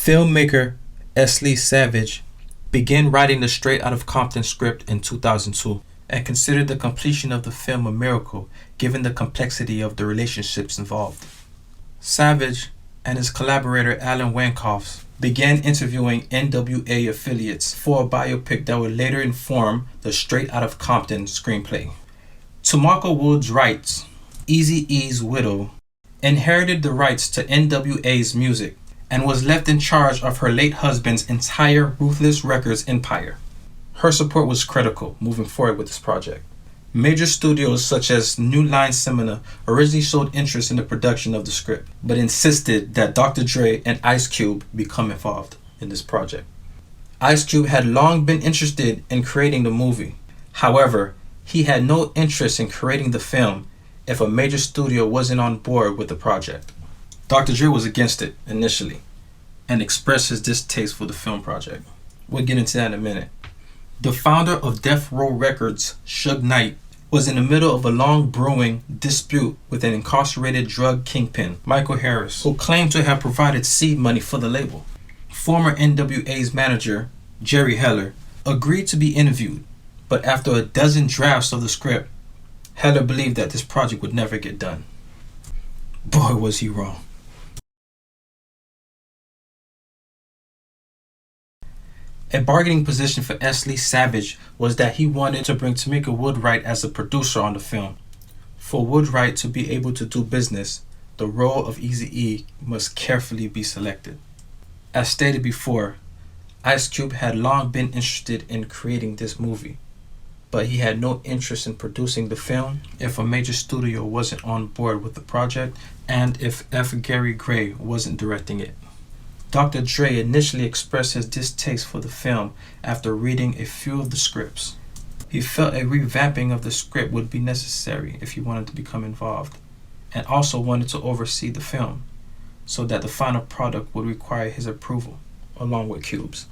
Filmmaker Lee Savage began writing the Straight Outta Compton script in 2002 and considered the completion of the film a miracle given the complexity of the relationships involved. Savage and his collaborator Alan Wankoff began interviewing NWA affiliates for a biopic that would later inform the Straight Outta Compton screenplay. Tamaka Woods writes, Eazy-E's widow inherited the rights to NWA's music and was left in charge of her late husband's entire Ruthless Records empire. Her support was critical moving forward with this project. Major studios such as New Line Cinema originally showed interest in the production of the script, but insisted that Dr. Dre and Ice Cube become involved in this project. Ice Cube had long been interested in creating the movie. However, he had no interest in creating the film if a major studio wasn't on board with the project. Dr. Dre was against it initially and expressed his distaste for the film project. We'll get into that in a minute. The founder of Death Row Records, Suge Knight, was in the middle of a long brewing dispute with an incarcerated drug kingpin, Michael Harris, who claimed to have provided seed money for the label. Former NWA's manager, Jerry Heller, agreed to be interviewed, but after a dozen drafts of the script, Heller believed that this project would never get done. Boy, was he wrong. A bargaining position for Lee Savage was that he wanted to bring Tamika Woodwright as a producer on the film. For Woodwright to be able to do business, the role of Eazy-E must carefully be selected. As stated before, Ice Cube had long been interested in creating this movie, but he had no interest in producing the film if a major studio wasn't on board with the project and if F. Gary Gray wasn't directing it. Dr. Dre initially expressed his distaste for the film after reading a few of the scripts. He felt a revamping of the script would be necessary if he wanted to become involved, and also wanted to oversee the film, so that the final product would require his approval, along with Cube's.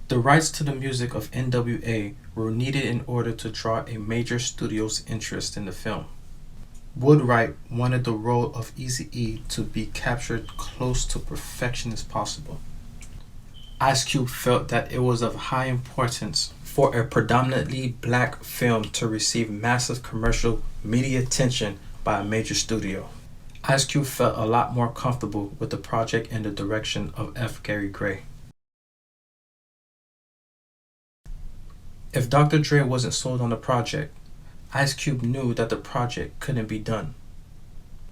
The rights to the music of NWA were needed in order to draw a major studio's interest in the film. Woodwright wanted the role of Eazy-E to be captured close to perfection as possible. Ice Cube felt that it was of high importance for a predominantly black film to receive massive commercial media attention by a major studio. Ice Cube felt a lot more comfortable with the project in the direction of F. Gary Gray. If Dr. Dre wasn't sold on the project, Ice Cube knew that the project couldn't be done.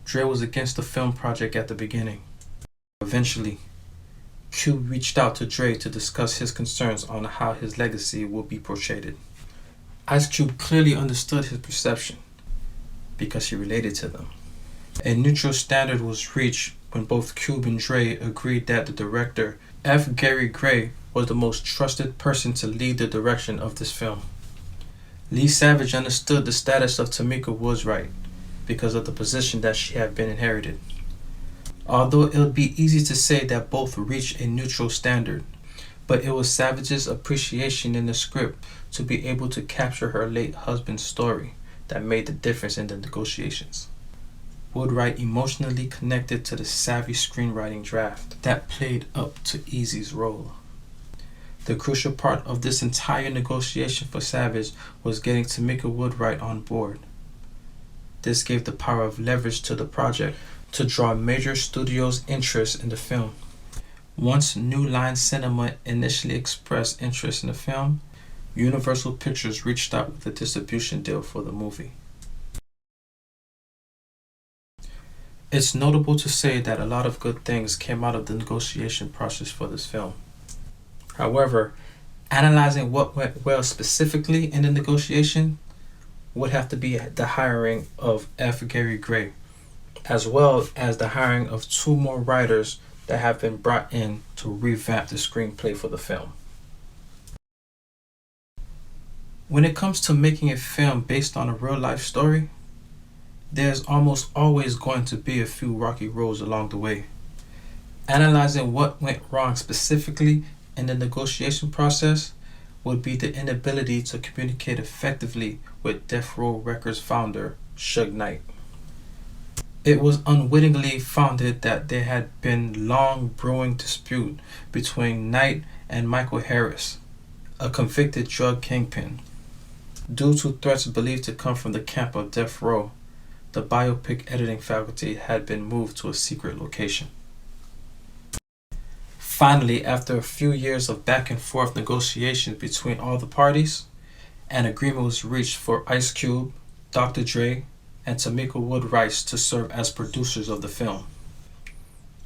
Dre was against the film project at the beginning. Eventually, Cube reached out to Dre to discuss his concerns on how his legacy would be portrayed. Ice Cube clearly understood his perception because he related to them. A neutral standard was reached when both Cube and Dre agreed that the director, F. Gary Gray, was the most trusted person to lead the direction of this film. Lee Savage understood the status of Tamika Woodwright because of the position that she had been inherited. Although it would be easy to say that both reached a neutral standard, but it was Savage's appreciation in the script to be able to capture her late husband's story that made the difference in the negotiations. Woodwright emotionally connected to the savvy screenwriting draft that played up to Eazy's role. The crucial part of this entire negotiation for Savage was getting Tamika Woodwright on board. This gave the power of leverage to the project to draw major studios' interest in the film. Once New Line Cinema initially expressed interest in the film, Universal Pictures reached out with a distribution deal for the movie. It's notable to say that a lot of good things came out of the negotiation process for this film. However, analyzing what went well specifically in the negotiation would have to be the hiring of F. Gary Gray, as well as the hiring of 2 more writers that have been brought in to revamp the screenplay for the film. When it comes to making a film based on a real-life story, there's almost always going to be a few rocky roads along the way. Analyzing what went wrong specifically in the negotiation process would be the inability to communicate effectively with Death Row Records founder Suge Knight. It was unwittingly founded that there had been long brewing dispute between Knight and Michael Harris, a convicted drug kingpin. Due to threats believed to come from the camp of death row, the biopic editing faculty had been moved to a secret location. Finally, after a few years of back and forth negotiations between all the parties, an agreement was reached for Ice Cube, Dr. Dre, and Tamika Wood Rice to serve as producers of the film,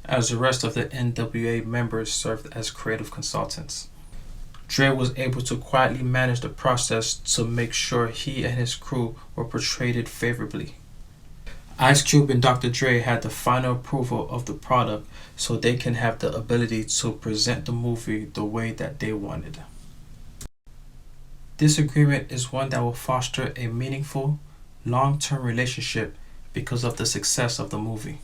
as the rest of the NWA members served as creative consultants. Dre was able to quietly manage the process to make sure he and his crew were portrayed favorably. Ice Cube and Dr. Dre had the final approval of the product so they can have the ability to present the movie the way that they wanted. This agreement is one that will foster a meaningful, long-term relationship because of the success of the movie.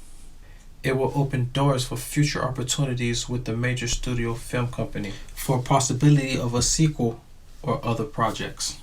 It will open doors for future opportunities with the major studio film company for possibility of a sequel or other projects.